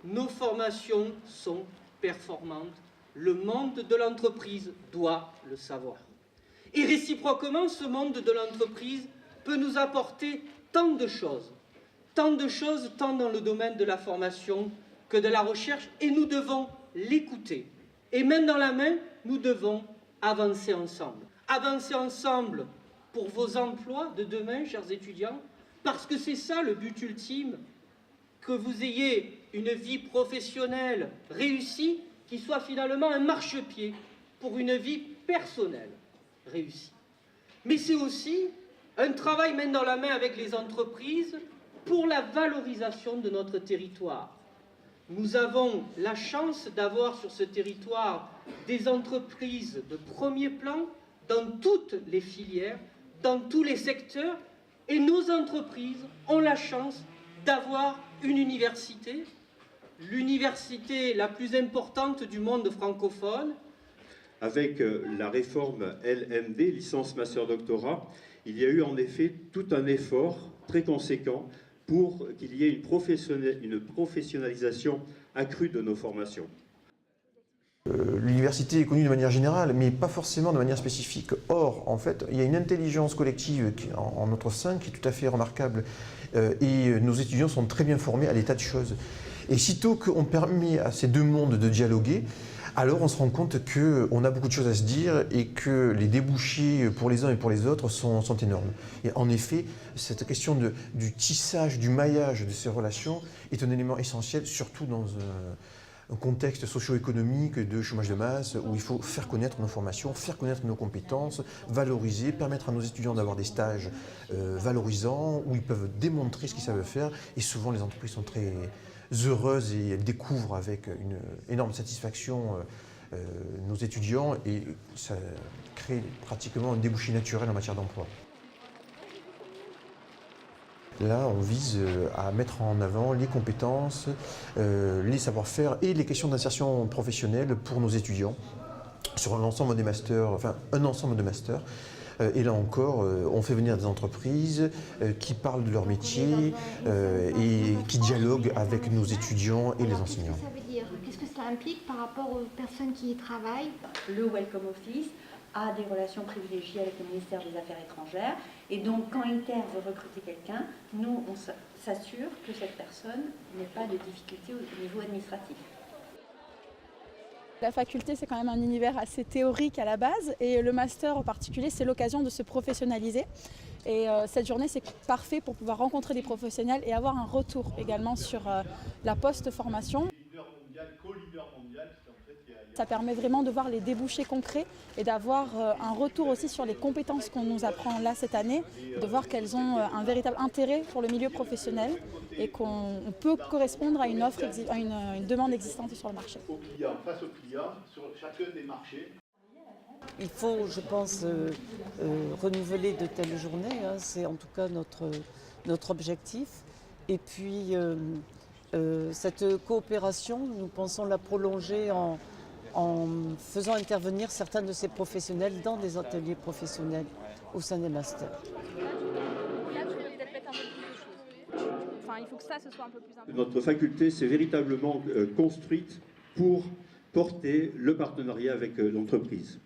nos formations sont performantes. Le monde de l'entreprise doit le savoir. Et réciproquement, ce monde de l'entreprise peut nous apporter tant de choses, tant dans le domaine de la formation que de la recherche, et nous devons l'écouter. Et main dans la main, nous devons avancer ensemble. Avancer ensemble pour vos emplois de demain, chers étudiants, parce que c'est ça le but ultime, que vous ayez une vie professionnelle réussie qui soit finalement un marchepied pour une vie personnelle réussie. Mais c'est aussi un travail main dans la main avec les entreprises pour la valorisation de notre territoire. Nous avons la chance d'avoir sur ce territoire des entreprises de premier plan dans toutes les filières, dans tous les secteurs, et nos entreprises ont la chance d'avoir une université, l'université la plus importante du monde francophone. Avec la réforme LMD, licence master doctorat, il y a eu en effet tout un effort très conséquent pour qu'il y ait une professionnalisation accrue de nos formations. L'université est connue de manière générale, mais pas forcément de manière spécifique. Or, en fait, il y a une intelligence collective en notre sein qui est tout à fait remarquable, et nos étudiants sont très bien formés à l'état de choses. Et sitôt qu'on permet à ces deux mondes de dialoguer, alors on se rend compte qu'on a beaucoup de choses à se dire et que les débouchés pour les uns et pour les autres sont énormes. Et en effet, cette question du tissage, du maillage de ces relations est un élément essentiel, surtout dans un contexte socio-économique de chômage de masse où il faut faire connaître nos formations, faire connaître nos compétences, valoriser, permettre à nos étudiants d'avoir des stages valorisants où ils peuvent démontrer ce qu'ils savent faire. Et souvent, les entreprises sont très heureuses et elles découvrent avec une énorme satisfaction nos étudiants, et ça crée pratiquement un débouché naturel en matière d'emploi. Là, on vise à mettre en avant les compétences, les savoir-faire et les questions d'insertion professionnelle pour nos étudiants sur un ensemble des masters, enfin un ensemble de masters. Et là encore, on fait venir des entreprises qui parlent de leur métier et qui dialoguent avec nos étudiants et les enseignants. Qu'est-ce que ça veut dire? Qu'est-ce que ça implique par rapport aux personnes qui y travaillent? Le Welcome Office a des relations privilégiées avec le ministère des Affaires étrangères, et donc quand Inter veut recruter quelqu'un, nous on s'assure que cette personne n'ait pas de difficultés au niveau administratif. La faculté, c'est quand même un univers assez théorique à la base, et le master en particulier, c'est l'occasion de se professionnaliser. Et cette journée, c'est parfait pour pouvoir rencontrer des professionnels et avoir un retour également sur la post-formation. Ça permet vraiment de voir les débouchés concrets et d'avoir un retour aussi sur les compétences qu'on nous apprend là cette année, de voir qu'elles ont un véritable intérêt pour le milieu professionnel et qu'on peut correspondre à une offre, à une demande existante sur le marché. Face aux clients, sur chacun des marchés. Il faut, je pense, renouveler de telles journées, hein, c'est en tout cas notre objectif. Et puis, cette coopération, nous pensons la prolonger en faisant intervenir certains de ces professionnels dans des ateliers professionnels au sein des masters. Il faut que ça, ce soit un peu plus important. Notre faculté s'est véritablement construite pour porter le partenariat avec l'entreprise.